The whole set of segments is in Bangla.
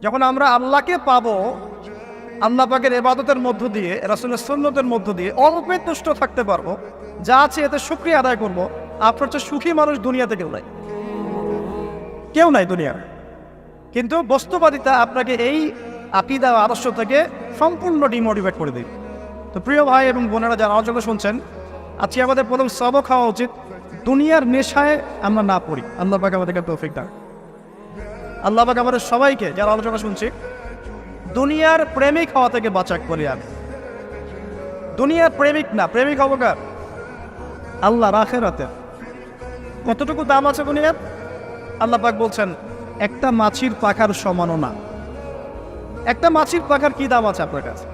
যখন আমরা আল্লাহকে পাবো, আল্লাহ পাকের ইবাদতের মধ্য দিয়ে, রাসূলের সুন্নতের মধ্য দিয়ে অল্পে তুষ্ট থাকতে পারবো, যা আছে এতে শুকরিয়া আদায় করবো, আপনার চেয়ে সুখী মানুষ দুনিয়াতে কেউ নাই দুনিয়ার। কিন্তু বস্তুবাদিতা আপনাকে এই আকীদা আদর্শ থেকে সম্পূর্ণ ডিমোটিভেট করে দিবে। তো প্রিয় ভাই এবং বোনেরা যারা আলোচনা শুনছেন, আজকে আমাদের প্রথম সবক হওয়া উচিত দুনিয়ার নেশায় আমরা না পড়ি। আল্লাহ পাক আমাদেরকে তৌফিক দান। আল্লাহ পাক আমাদের সবাইকে যারা আলোচনা শুনছি দুনিয়ার প্রেমিক হওয়া থেকে বাঁচাক বলি আমি। দুনিয়ার প্রেমিক না, প্রেমিক হবো কার? আল্লাহর আখিরাতের। কতটুকু দাম আছে দুনিয়ার? আল্লাহ পাক বলছেন একটা মাছির পাখার সমানও না। একটা মাছির পাখার কি দাম আছে আপনার কাছে?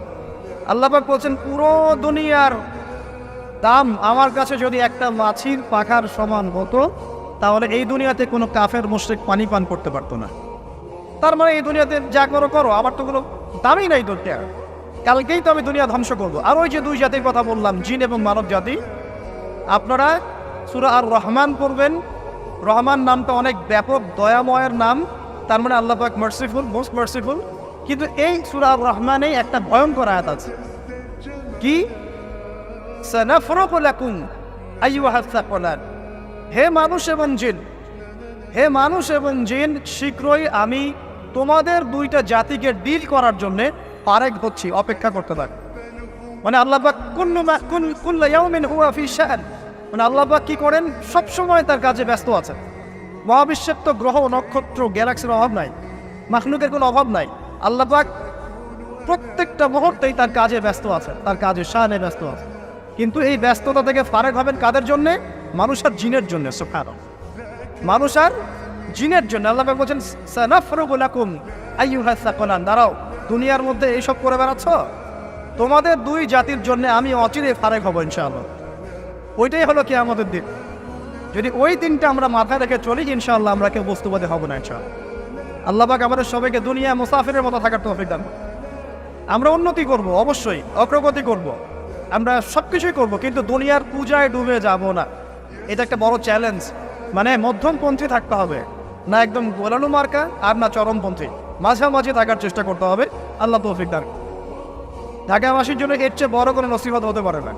আল্লাহ পাক বলছেন পুরো দুনিয়ার দাম আমার কাছে যদি একটা মাছির পাখার সমান হতো, তাহলে এই দুনিয়াতে কোনো কাফের মুশরিক পানি পান করতে পারতো না। তার মানে এই দুনিয়াতে যা করো করো, আমার তো কোনো দামই নাই দুনিয়া। কালকেই তো আমি দুনিয়া ধ্বংস করবো। আর ওই যে দুই জাতির কথা বললাম, জিন এবং মানব জাতি, আপনারা সূরা আর রহমান পড়বেন। রহমান নামটা অনেক ব্যাপক দয়াময়ের নাম, তার মানে আল্লাহ পাক মার্সিফুল, মোস্ট মার্সিফুল। কিন্তু এই সূরা আর রহমানেই একটা ভয়ঙ্কর আয়াত আছে, কি? সানাফরুকু লাকুম আইয়ুহাস সাকলান। হে মানুষ এবং জিন, হে মানুষ এবং জিন, শীঘ্রই আমি তোমাদের দুইটা জাতিকে ডিল করার জন্যে পারেক হচ্ছি, অপেক্ষা করতে থাক। মানে আল্লাহ পাক কুল্লু ইয়াউমিন হুয়া ফি শাআন, মানে আল্লাহ পাক কি করেন? সবসময় তার কাজে ব্যস্ত আছেন। মহাবিশ্বের তো গ্রহ নক্ষত্র গ্যালাক্সির অভাব নাই, মাখলুকের কোনো অভাব নাই। আল্লাহ পাক প্রত্যেকটা মুহূর্তেই তার কাজে ব্যস্ত আছেন, তার কাজে শানে ব্যস্ত আছেন। কিন্তু এই ব্যস্ততা থেকে ফারেক হবেন কাদের জন্যে? মানুষ আর জিনের জন্য। সুবহানাল্লাহ, মানুষ আর জিনের জন্য। আল্লাহ পাক বলছেন সানাফরুকু লাকুম আইয়ুহাস সাকলান। দাঁড়াও, দুনিয়ার মধ্যে এইসব করে বেড়াচ্ছ, তোমাদের দুই জাতির জন্য আমি অচিরে ফারেক হব ইনশাআল্লাহ। ওইটাই হলো কিয়ামতের দিন। যদি ওই দিনটা আমরা মাথায় রেখে চলি, ইনশাআল্লাহ আমরা কেউ বস্তুবাদী হব না ইনশাআল্লাহ। আল্লাহ পাক আমাদের সবাইকে দুনিয়া মুসাফিরের মতো থাকার তৌফিক দান। আমরা উন্নতি করব, অবশ্যই অগ্রগতি করব, আমরা সব কিছুই করবো, কিন্তু দুনিয়ার পূজায় ডুবে যাব না। এটা একটা বড় চ্যালেঞ্জ। মানে মধ্যমপন্থী থাকতে হবে, না একদম গোলালু মার্কা আর না চরমপন্থী, মাঝামাঝি থাকার চেষ্টা করতে হবে। আল্লাহ তৌফিক দান। ঢাকাবাসীর জন্য এর চেয়ে বড় কোনো নসিহত হতে পারে না।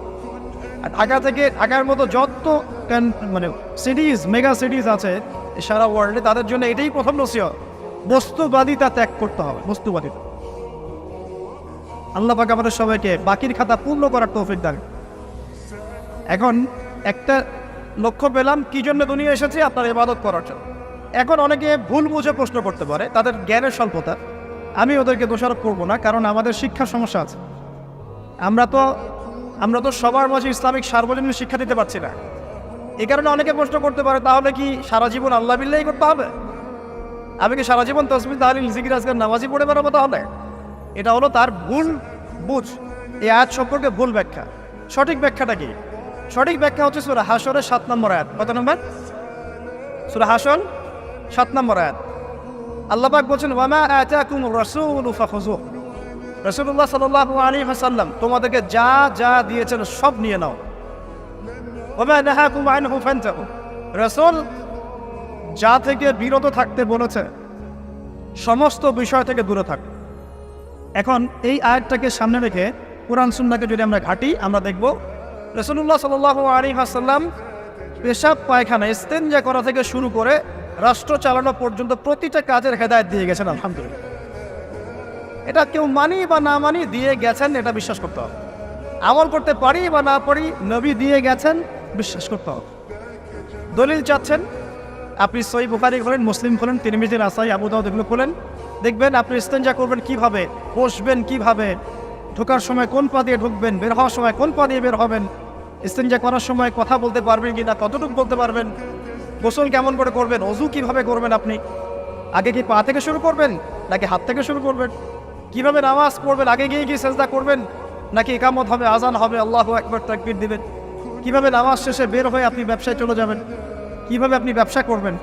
আর ঢাকার মতো যত মানে সিটিজ, মেগা সিটিজ আছে সারা ওয়ার্ল্ডে, তাদের জন্য এটাই প্রথম নসিহত, বস্তুবাদিতা ত্যাগ করতে হবে, বস্তুবাদিতা। আল্লাহ পাক আমাদের সবাইকে বাকির খাতা পূর্ণ করার তৌফিক দান। এখন একটা লক্ষ্য পেলাম কি জন্য দুনিয়া এসেছে? আপনার ইবাদত করার জন্য। এখন অনেকে ভুল বুঝে প্রশ্ন করতে পারে, তাদের জ্ঞানের স্বল্পতা। আমি ওদেরকে দোষারোপ করবো না, কারণ আমাদের শিক্ষার সমস্যা আছে। আমরা তো সবার মাঝে ইসলামিক সার্বজনীন শিক্ষা দিতে পারছি না। এই কারণে অনেকে প্রশ্ন করতে পারে, তাহলে কি সারা জীবন আল্লাহ বিল্লাহি করতে হবে? আমি কি সারা জীবন তাসবিহ তাহলিল জিকির আজকার নামাজি পড়ে বেড়াবো? তাহলে এটা হলো তার ভুল বুঝ। এই আয়াত সম্পর্কে ভুল ব্যাখ্যা। সঠিক ব্যাখ্যাটা কি? সঠিক ব্যাখ্যা হচ্ছে সূরা হাশরের 7 নম্বর আয়াত। কত নম্বর? সূরা হাশর 7 নম্বর আয়াত। আল্লাহ পাক বলছেন ওয়ামা আতাকুমুর রাসূলু ফাখুযুহ। রাসূলুল্লাহ সাল্লাল্লাহু আলাইহি ওয়াসাল্লাম তোমাদেরকে যা যা দিয়েছেন সব নিয়ে নাও। ওয়ামা নাহাকুম আনহু ফান্তাহু। রাসূল যা থেকে বিরত থাকতে বলেছে সমস্ত বিষয় থেকে দূরে থাক। এখন এই আয়াতটাকে সামনে রেখে কোরআন সুন্নাহকে যদি আমরা ঘাঁটি, আমরা দেখব রাসূলুল্লাহ সাল্লাল্লাহু আলাইহি ওয়াসাল্লাম পেশাব পায়খানা ইস্তেনজা করা থেকে শুরু করে রাষ্ট্র চালানো পর্যন্ত প্রতিটা কাজের হেদায়েত দিয়ে গেছেন। আলহামদুলিল্লাহ, এটা কেউ মানি বা না মানি দিয়ে গেছেন, এটা বিশ্বাস করতে হবে। আমল করতে পারি বা না পারি, নবী দিয়ে গেছেন, বিশ্বাস করতে হবে। দলিল চাচ্ছেন, আপনি সহিহ বুখারী খোলেন, মুসলিম খোলেন, তিরমিজি, নাসাই, আবু দাউদ এগুলো খোলেন, দেখবেন আপনি ইস্তেনজা করবেন কিভাবে, বসবেন কিভাবে, ঢোকার সময় কোন পা দিয়ে ঢুকবেন, বের হওয়ার সময় কোন পা দিয়ে বের হবেন, ইস্তেনজা করার সময় কথা বলতে পারবেন কিনা, কতটুকু বলতে পারবেন, গোসল কেমন করে করবেন, ওযু কিভাবে করবেন, আপনি আগে কি পা থেকে শুরু করবেন নাকি হাত থেকে শুরু করবেন, কিভাবে নামাজ পড়বেন, আগে গিয়ে কি সেজদা করবেন নাকি ইকামত হবে, আজান হবে, আল্লাহু আকবার তাকবীর দিবেন, কিভাবে নামাজ শেষে বের হয়ে আপনি ব্যবসায় চলে যাবেন, কিভাবে আপনি ব্যবসা করবেন,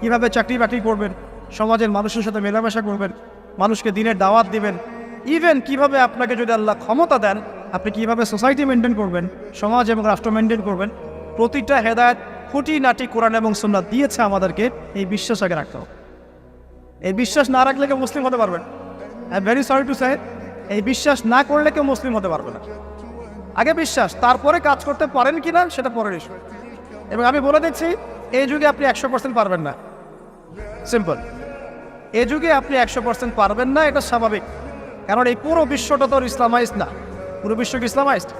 কিভাবে চাকরি বাকরি করবেন, সমাজের মানুষের সাথে মেলামেশা করবেন, মানুষকে দিনের দাওয়াত দিবেন, ইভেন কিভাবে আপনাকে যদি আল্লাহ ক্ষমতা দেন আপনি কিভাবে সোসাইটি মেনটেন করবেন, সমাজ এবং রাষ্ট্র মেনটেন করবেন, প্রতিটা হেদায়েত খুঁটিনাটি কোরআন এবং সুন্নাহ দিয়েছে আমাদেরকে। এই বিশ্বাস আগে রাখতে হবে। এই বিশ্বাস না রাখলে কেউ মুসলিম হতে পারবেন। I am very sorry to say, এই বিশ্বাস না করলে কেউ মুসলিম হতে পারবে না। আগে বিশ্বাস, তারপরে কাজ করতে পারেন কিনা সেটা পরের ইস্যু। এবং আমি বলে দিচ্ছি, এই যুগে আপনি 100% পারবেন না, সিম্পল। এই যুগে আপনি 100% পারবেন না, এটা স্বাভাবিক। কারণ এই পুরো বিশ্বটা তো ইসলামাইজড না। পুরো বিশ্ব কি ইসলামাইজড?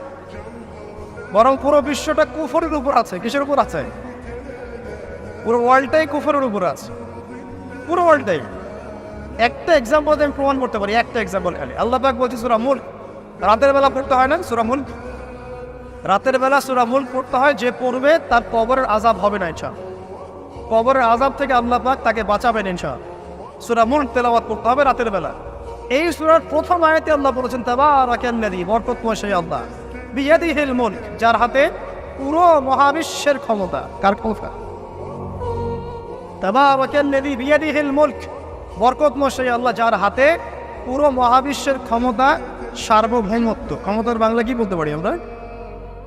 বরং পুরো বিশ্বটা কুফরের উপর আছে। কিসের উপর আছে? পুরো ওয়ার্ল্ডটাই কুফরের উপর আছে, পুরো ওয়ার্ল্ডটাই। একটা এক্সাম্পল আমি প্রমাণ করতে পারি, একটা এক্সাম্পল খালি। আল্লাহ পাক বলছে সূরা মুলক, রাতের বেলা পড়তে হয় না সূরা মুলক? রাতের বেলা সূরা মুলক পড়তে হয়, যে পড়বে তার কবরের আযাব হবে না ইনশাআল্লাহ। কবরের আযাব থেকে আল্লাহ পাক তাকে বাঁচাবেন ইনশাআল্লাহ। সূরা মুলক তেলাওয়াত করতে হবে রাতের বেলা। এই সূরার প্রথম আয়াতে আল্লাহ বলেছেন তাবারাকাল্লাযী, বরকতময় সেই আল্লাহ, বিয়াদিহিল মুলক, যার হাতে পুরো মহাবিশ্বের ক্ষমতা। কার ক্ষমতা? তাবারাকাল্লাযী বিয়াদিহিল মুলক, বরকতময় সেই আল্লাহ, যার হাতে পুরো মহাবিশ্বের ক্ষমতা, সার্বভৌমত্ব। ক্ষমতার বাংলা কি বলতে পারি আমরা?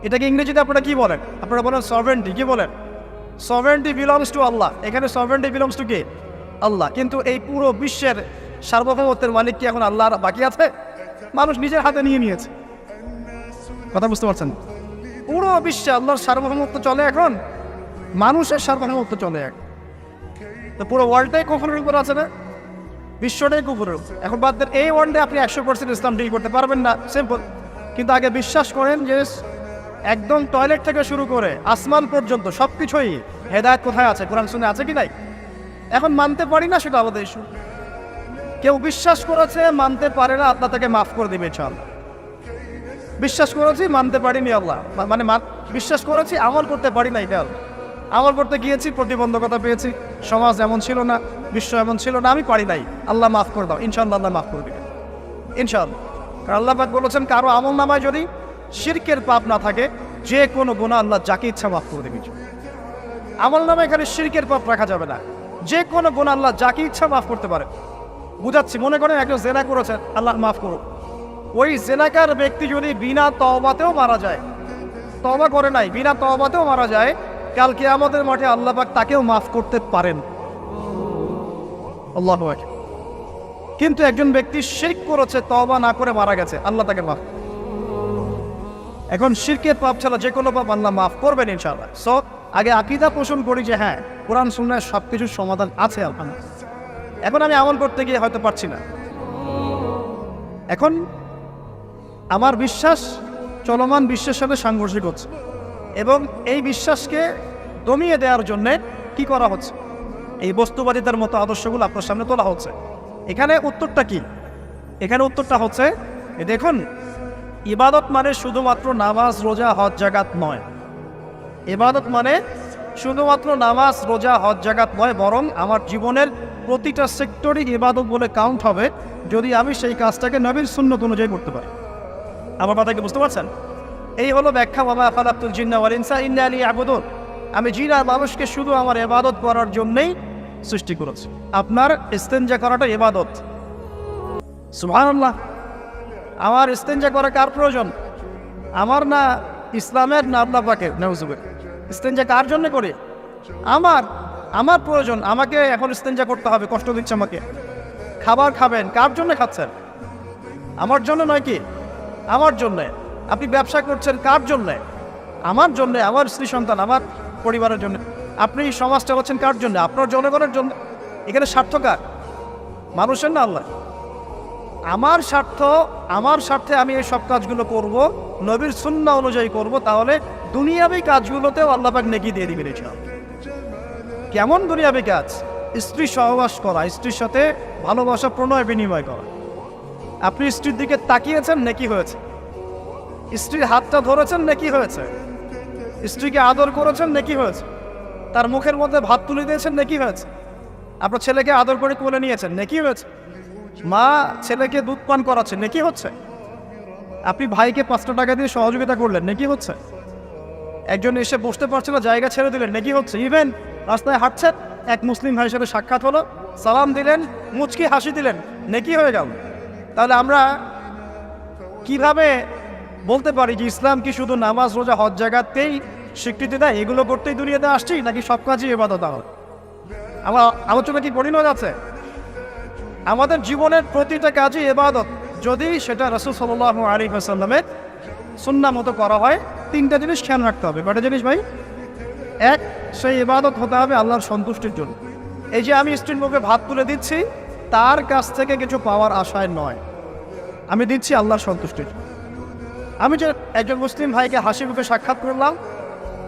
এটাকে ইংরেজিতে আপনারা কি বলেন? আপনারা বলেন সভারেন্টি। কি বলেন? সভারেন্টি বিলংস টু আল্লাহ। এখানে সভারেন্টি বিলংস টু কে? আল্লাহ। কিন্তু এই পুরো বিশ্বের সার্বভৌমত্বের মালিক কি এখন আল্লাহ বাকি আছে? মানুষ নিজের হাতে নিয়ে নিয়েছে। কথা বুঝতে পারছেন? পুরো বিশ্বে আল্লাহর সার্বভৌমত্ব চলে এখন, মানুষের সার্বভৌমত্ব চলে এখন। তো পুরো ওয়ার্ল্ডটাই কুফরের উপর আছে না? বিশ্বটাই কুফরের উপর। এখন বাদ দেন, এই ওয়ার্ল্ডে আপনি 100% ইসলাম ডিল করতে পারবেন না, সিম্পল। কিন্তু আগে বিশ্বাস করেন যে একদম টয়লেট থেকে শুরু করে আসমান পর্যন্ত সব কিছুই হেদায়েত কোথায় আছে, কোরআন শুনে আছে কি নাই? এখন মানতে পারি না, সেটা আমাদের ইস্যু। কেউ বিশ্বাস করেছে, মানতে পারে না, আল্লাহ তাকে মাফ করে দিবে ইনশাআল্লাহ। বিশ্বাস করেছি, মানতে পারিনি, আল্লাহ মানে বিশ্বাস করেছি, আমল করতে পারি না, এটা আমল করতে গিয়েছি, প্রতিবন্ধকতা পেয়েছি, সমাজ এমন ছিল না, বিশ্ব এমন ছিল না, আমি পারি নাই, আল্লাহ মাফ করে দাও, ইনশাআল্লাহ আল্লাহ মাফ করে দিবে ইনশাআল্লাহ। কারণ আল্লাহ পাক বলেছেন, কারো আমল নামায় যদি শিরকের পাপ না থাকে, যে কোনো গুনাহ আল্লাহ যাকে ইচ্ছা মাফ করে দেবে। আমল নামায় এখানে শিরকের পাপ রাখা যাবে না, যে কোনো গুনাহ আল্লাহ যাকে ইচ্ছা মাফ করতে পারে। বুঝাচ্ছি, মনে করেন একজন জেনা করেছেন, আল্লাহ মাফ করুন। ওই জেনাকার ব্যক্তি যদি বিনা তওবাতেও মারা যায়, তওবা করে নাই, বিনা তওবাতেও মারা যায়, কাল কিয়ামতের মাঠে আল্লাহ পাক তাকেও মাফ করতে পারেন। আল্লাহু আকবার। কিন্তু একজন ব্যক্তি শিরক করেছে, তওবা না করে মারা গেছে, আল্লাহ তাকে মাফ। এখন শিরকের পাপ ছাড়া যে কোনো পাপ আল্লাহ মাফ করবেন ইনশাআল্লাহ। সো আগে আকীদা পোষণ করি যে হ্যাঁ, কোরআন সুন্নাহয় সব কিছুর সমাধান আছে আলহামদুলিল্লাহ। এখন আমি আমল করতে গিয়ে হয়তো পারছি না। এখন আমার বিশ্বাস চলমান বিশ্বের সাথে সাংঘর্ষিক হচ্ছে, এবং এই বিশ্বাসকে দমিয়ে দেওয়ার জন্যে কি করা হচ্ছে? এই বস্তুবাদিতার মতো আদর্শগুলো আপনার সামনে তোলা হচ্ছে। এখানে উত্তরটা কি? এখানে উত্তরটা হচ্ছে, দেখুন, ইবাদত মানে শুধুমাত্র নামাজ, রোজা, হজ, জাকাত নয়। ইবাদত মানে শুধুমাত্র নামাজ, রোজা, হজ, জাকাত নয়, বরং আমার জীবনের প্রতিটা সেক্টরই ইবাদত বলে কাউন্ট হবে যদি আমি সেই কাজটাকে নবীর সুন্নত অনুযায়ী করতে পারি। আমার কথা কি বুঝতে পারছেন? এই হলো ব্যাখ্যা, ওয়া মা খালাকতুল জিন্না ওয়াল ইনসা ইল্লা লিয়াবুদুন। আমি জিন আর মানুষকে শুধু আমার ইবাদত করার জন্যই সৃষ্টি করেছি। আপনার ইস্তেনজা করাটা ইবাদত। সুবহানাল্লাহ। আমার ইস্তেনজা করা কার প্রয়োজন? আমার না, ইসলামের না আল্লাহ পাকের? নাউজুবিল্লাহ। ইস্তেনজা কার জন্য করি? আমার প্রয়োজন। আমাকে এখন ইস্তেনজা করতে হবে, কষ্ট দিচ্ছে আমাকে। খাবার খাবেন, কার জন্য খাচ্ছেন? আমার জন্য নয় কি? আমার জন্যে। আপনি ব্যবসা করছেন, কার জন্যে? আমার জন্যে, আমার স্ত্রী সন্তান, আমার পরিবারের জন্য। আপনি সমাজ চালাচ্ছেন কার জন্য? আপনার জনগণের জন্য। এখানে স্বার্থ কার? মানুষের না আল্লাহ? আমার স্বার্থে আমি এই সব কাজগুলো করব, নবীর সুন্নাহ অনুযায়ী করব, তাহলে দুনিয়াবী কাজগুলোতেও আল্লাহ পাক নেকি দিয়ে দিবেন ইনশাআল্লাহ। কেমন দুনিয়াবী কাজ? স্ত্রী সহবাস করা, স্ত্রীর সাথে ভালোবাসা, প্রণয় বিনিময় করা। আপনি স্ত্রীর দিকে তাকিয়েছেন, নেকি হয়েছে। স্ত্রীর হাতটা ধরেছেন, নেকি হয়েছে। স্ত্রীকে আদর করেছেন, নেকি হয়েছে। তার মুখের মধ্যে ভাত তুলে দিয়েছেন, নেকি হয়েছে। আপনার ছেলেকে আদর করে কোলে নিয়েছেন, নেকি হয়েছে। মা ছেলেকে দুধ পান করাচ্ছে, নেকি হচ্ছে। আপনি ভাইকে 5টা টাকা দিয়ে সহযোগিতা করলেন, নেকি হচ্ছে। একজন এসে বসতে পারছে না, জায়গা ছেড়ে দিলেন, নেকি হচ্ছে। ইভেন রাস্তায় হাঁটছেন, এক মুসলিম ভাইয়ের সাথে সাক্ষাৎ হলো, সালাম দিলেন, মুচকি হাসি দিলেন, নেকি হয়ে গেল। তাহলে আমরা কিভাবে বলতে পারি যে ইসলাম কি শুধু নামাজ, রোজা, হজ, জাকাতকেই স্বীকৃতি দেয়? এগুলো করতেই দুনিয়াতে আসছি, নাকি সব কাজই ইবাদত? আমার আলোচনা কি পরিণত আছে? আমাদের জীবনের প্রতিটা কাজই ইবাদত, যদি সেটা রাসূল সাল্লাল্লাহু আলাইহি ওয়াসাল্লামের সুন্নাহ মতো করা হয়। তিনটা জিনিস খেয়াল রাখতে হবে। কয়টা জিনিস ভাই? এক, সেই ইবাদত হতে হবে আল্লাহর সন্তুষ্টির জন্য। এই যে আমি স্ত্রীর মুখে ভাত তুলে দিচ্ছি, তার কাছ থেকে কিছু পাওয়ার আশায় নয়, আমি দিচ্ছি আল্লাহর সন্তুষ্টির। আমি যে একজন মুসলিম ভাইকে হাসি মুখে সাক্ষাৎ করলাম,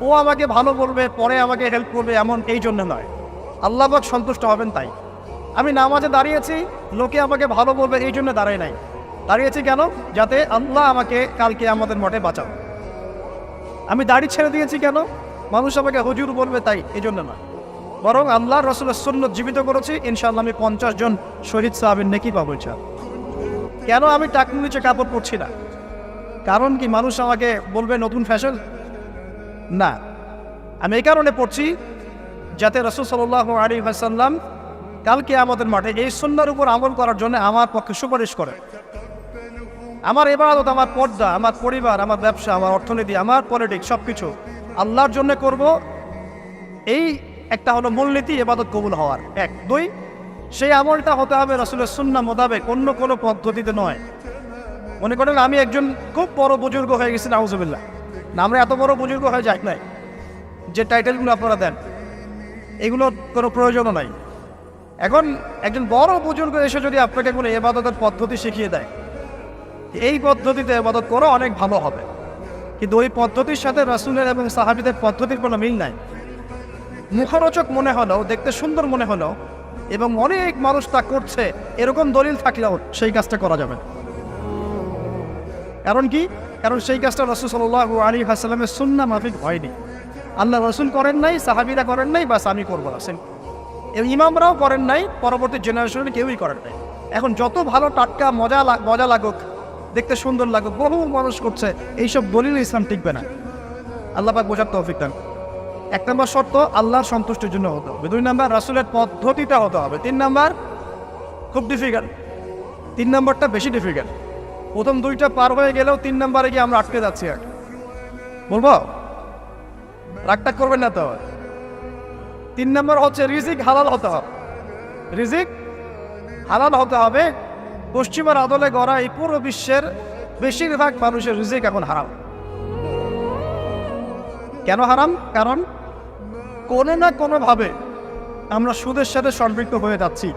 ও আমাকে ভালো বলবে, পরে আমাকে হেল্প করবে, এমন এই জন্য নয়, আল্লাহ পাক সন্তুষ্ট হবেন তাই। আমি নামাজে দাঁড়িয়েছি, লোকে আমাকে ভালো বলবে এই জন্য দাঁড়াই নাই, দাঁড়িয়েছি কেন? যাতে আল্লাহ আমাকে কালকে আমাদের মঠে বাঁচাও। আমি দাড়ি ছেড়ে দিয়েছি কেন? মানুষ আমাকে হুজুর বলবে তাই, এই জন্য না, বরং আল্লাহ রাসূলের সুন্নাত জীবিত করেছি, ইনশাআল্লাহ আমি 50 জন শহীদ সাহাবীর নেকি পাবো ইনশাআল্লাহ। কেন আমি টাকনুর নিচে কাপড় পরছি না? কারণ কি মানুষ আমাকে বলবে নতুন ফ্যাশন? না, আমি এই কারণে পড়ছি যাতে রাসূল সাল্লাল্লাহু আলাইহি ওয়াসাল্লাম কালকে আমাদের মাঠে এই সুন্নাহর উপর আমল করার জন্য আমার পক্ষে সুপারিশ করে। আমার ইবাদত, আমার পর্দা, আমার পরিবার, আমার ব্যবসা, আমার অর্থনীতি, আমার পলিটিক্স সব কিছু আল্লাহর জন্য করব, এই একটা হলো মূলনীতি ইবাদত কবুল হওয়ার। এক। দুই, সেই আমলটা হতে হবে রাসূলের সুন্নাহ মোতাবেক, অন্য কোনো পদ্ধতিতে নয়। মনে করেন আমি একজন খুব বড় বুজুর্গ হয়ে গেছি, নাউজুবিল্লাহ, না আমরা এত বড় বুজুর্গ হয়ে যাই নাই, যে টাইটেলগুলো আপনারা দেন এগুলোর কোনো প্রয়োজনও নাই। এখন একজন বড় বুজুর্গ এসে যদি আপনাকে কোনো ইবাদতের পদ্ধতি শিখিয়ে দেয়, এই পদ্ধতিতে ইবাদত করো, অনেক ভালো হবে, কিন্তু ওই পদ্ধতির সাথে রাসূলের এবং সাহাবীদের পদ্ধতির কোনো মিল নাই। মুখরোচক মনে হলেও, দেখতে সুন্দর মনে হলেও, এবং অনেক মানুষ তা করছে এরকম দলিল থাকলেও সেই কাজটা করা যাবে না। কারণ কি? কারণ সেই কাজটা রাসূল সাল্লাল্লাহু আলাইহি ওয়াসাল্লামের সুন্নাহ মাফিক হয়নি। আল্লাহ রাসূল করেন নাই, সাহাবীরা করেন নাই, বাস আমি করবো না। এবং ইমামরাও করেন নাই, পরবর্তী জেনারেশনে কেউই করেন নাই। এখন যত ভালো টাটকা মজা লাগুক, দেখতে সুন্দর লাগুক, বহু মানুষ করছে, এইসব দলিল ইসলাম টিকবে না। আল্লাহ পাক বোঝার তৌফিক দান। এক নম্বর শর্ত আল্লাহর সন্তুষ্টির জন্য হতে হবে। দুই নম্বর রাসূলের পদ্ধতিটা হতে হবে। তিন নম্বর খুব ডিফিকাল্ট, তিন নম্বরটা বেশি ডিফিকাল্ট। প্রথম দুইটা পার হয়ে গেলেও তিন নম্বরে গিয়ে আমরা আটকে যাচ্ছি। আর বলবো, রাগটাগ করবেন না তো। তিন নম্বর হচ্ছে রিজিক হালাল হতে হবে। রিজিক হালাল হতে হবে। পশ্চিমার আদলে গড়া এই পুরো বিশ্বের বেশিরভাগ মানুষের রিজিক এখন হারাম। কেন হারাম? কারণ কোনো না কোনোভাবে আমরা সুদের সাথে সম্পৃক্ত হয়ে যাচ্ছি,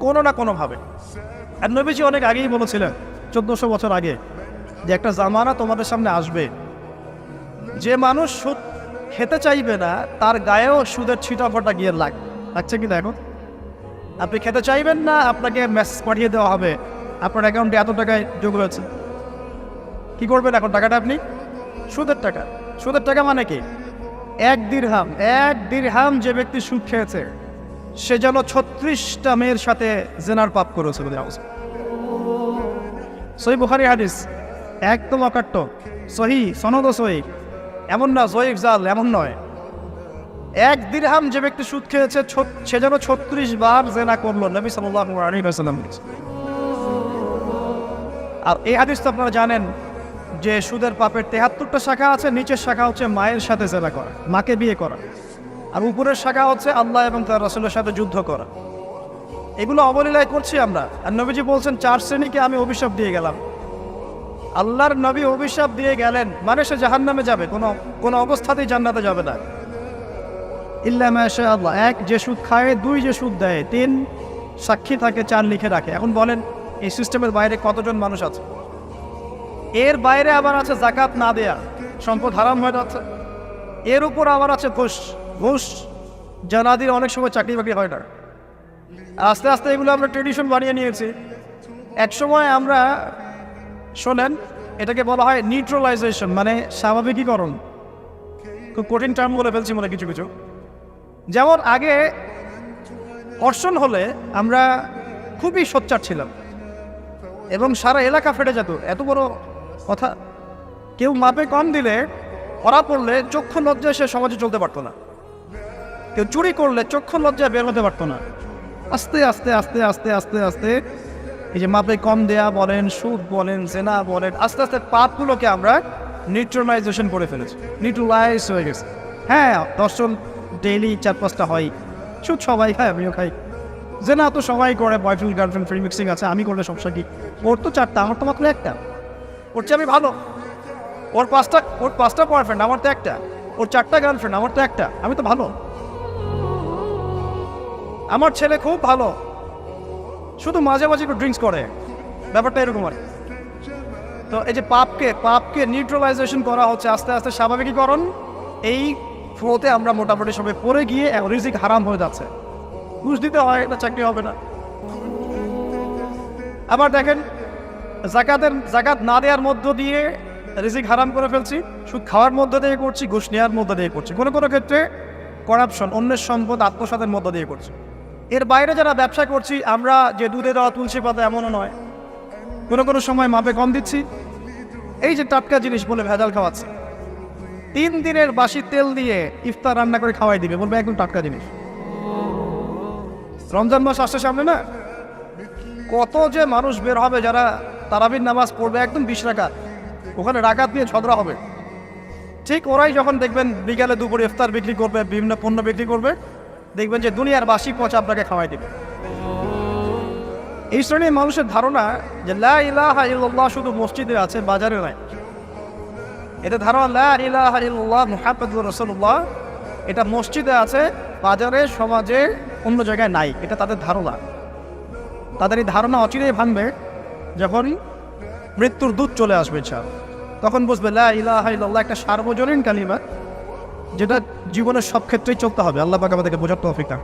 কোনো না কোনোভাবে। আর নবীজি অনেক আগেই বলেছিলেন, 1400 বছর আগে, যে একটা জামানা তোমাদের সামনে আসবে, যে মানুষ সুদ খেতে চাইবে না তার গায়েও সুদের ছিটাফোঁটা গিয়ে লাগছে কি না? এখন আপনি খেতে চাইবেন না, আপনাকে মেসেজ পাঠিয়ে দেওয়া হবে আপনার অ্যাকাউন্টে এত টাকায় যোগ হয়েছে। কি করবেন এখন? টাকাটা আপনি সুদের টাকা। সুদের টাকা মানে কি? এক দিরহাম যে ব্যক্তি সুদ খেয়েছে সে যেন 36টা মেয়ের সাথে জেনার পাপ করেছে। সহিহ বুখারী হাদিস, একদম অকাট্য, সহিহ, সনদ সহিহ, এমন না জয়ীফ জাল, এমন নয়। এক দিরহাম যে ব্যক্তি সুদ খেয়েছে সে যেন 36 বার জেনা করলো, নবী সাল্লাল্লাহু আলাইহি ওয়াসাল্লাম। আর এই হাদিস তো আপনারা জানেন যে সুদের পাপের 73টা শাখা আছে। নিচের শাখা হচ্ছে মায়ের সাথে জেনা করা, মাকে বিয়ে করা, আর উপরের শাখা হচ্ছে আল্লাহ এবং তার রাসূলের সাথে যুদ্ধ করা। এগুলো অবলীলায় করছি আমরা। আর নবীজি বলছেন 4 শ্রেণীকে আমি অভিশাপ দিয়ে গেলাম। আল্লাহর নবী অভিশাপ দিয়ে গেলেন মানে সে জাহান্নামে যাবে, কোনো অবস্থাতেই জান্নাতে যাবে না। ইল্লা মাশা আল্লাহ। 1, যে সুদ খায়। 2, যে সুদ দেয়। 3, সাক্ষী থাকে। 4, লিখে রাখে। এখন বলেন এই সিস্টেমের বাইরে কতজন মানুষ আছে? এর বাইরে আবার আছে যাকাত না দেয়া, সম্পদ হারাম হয়ে যাচ্ছে। এর উপর আবার আছে ঘুষ জানাদির অনেক সময় চাকরি বাকরি হয় না। আস্তে আস্তে এগুলো আমরা ট্রেডিশন বানিয়ে নিয়েছি। এক সময় আমরা শোনেন এটাকে বলা হয় নিউট্রালাইজেশন, মানে স্বাভাবিকীকরণ। খুব কঠিন টার্ম বলে ফেলছি মনে কিছু কিছু। যেমন আগে অর্ষণ হলে আমরা খুবই সোচ্চার ছিলাম এবং সারা এলাকা ফেটে যেত, এত বড় কথা। কেউ মাপে কম দিলে, ধরা পড়লে চক্ষু লজ্জায় সে সমাজে চলতে পারতো না। কেউ চুরি করলে চক্ষু লজ্জায় বের হতে পারতো না। আস্তে আস্তে আস্তে আস্তে আস্তে আস্তে এই যে মাপে কম দেয়া বলেন, সুদ বলেন, জেনা বলেন, আস্তে আস্তে পাপগুলোকে আমরা নিউট্রালাইজেশন করে ফেলেছি, নিউট্রালাইজ হয়ে গেছে। হ্যাঁ, দর্শন ডেইলি 4-5টা হয়, সুদ সবাই খায়, আমিও খাই, যে না তো সবাই করে, বয়ফ্রেন্ড গার্লফ্রেন্ড ফ্রি মিক্সিং আছে, আমি করলে সমস্যা কি? ওর তো 4টা, আমার তো মাত্র 1টা। ওর চেয়ে আমি ভালো। ওর 5টা বয়ফ্রেন্ড, আমার তো 1টা। ওর 4টা গার্লফ্রেন্ড, আমার তো 1টা। আমি তো ভালো। আমার ছেলে খুব ভালো, শুধু মাঝে মাঝে একটু ড্রিঙ্কস করে, ব্যাপারটা এরকম আর। তো এই যে পাপকে নিউট্রালাইজেশন করা হচ্ছে আস্তে আস্তে, স্বাভাবিকীকরণ। এই ফ্লোতে আমরা মোটামুটি সবাই পড়ে গিয়ে রিজিক হারাম হয়ে যাচ্ছে। ঘুষ দিতে হয়, এটা চাকরি হবে না। আবার দেখেন, জাকাত না দেওয়ার মধ্য দিয়ে রিজিক হারাম করে ফেলছি, সুদ খাওয়ার মধ্য দিয়ে করছি, ঘুষ নেওয়ার মধ্য দিয়ে করছি, কোনো কোনো ক্ষেত্রে করাপশন, অন্যের সম্পদ আত্মসাতের মধ্য দিয়ে করছি। এর বাইরে যারা ব্যবসা করছি, আমরা যে দুধে দেওয়া তুলসী পাতা এমনও নয়, কোনো কোনো সময় মাপে কম দিচ্ছি। এই যে টাটকা জিনিস বলে ভেজাল খাওয়াচ্ছি, 3 দিনের বাসি তেল দিয়ে ইফতার রান্না করে খাওয়াই দিবে, বলবে একদম টাটকা জিনিস। রমজান মাস আসছে সামনে না, কত যে মানুষ বের হবে যারা তারাবির নামাজ পড়বে একদম 20 রাকাত, ওখানে রাকাত নিয়ে ঝগড়া হবে। ঠিক ওরাই যখন দেখবেন বিকালে দুপুরে ইফতার বিক্রি করবে, বিভিন্ন পণ্য বিক্রি করবে, দেখবেন যে দুনিয়ার বাসি পচা আপনাকে খাওয়াই দিবে। এই শ্রেণীর মানুষের ধারণা যে লা ইলাহা ইল্লাল্লাহ শুধু মসজিদে আছে, বাজারে নাই। এতে ধারণা লা ইলাহা ইল্লাল্লাহ মুহাম্মাদুর রাসূলুল্লাহ এটা মসজিদে আছে, বাজারে, সমাজে, অন্য জায়গায় নাই। এটা তাদের ধারণা। তাদের এই ধারণা অচিরেই ভাঙবে যখন মৃত্যুর দূত চলে আসবে। তখন বুঝবে লা ইলাহা ইল্লাল্লাহ একটা সার্বজনীন কালিমা, যেটা জীবনের সব ক্ষেত্রেই চলতে হবে। আল্লাহ পাক আমাদেরকে বোঝার তৌফিক দান।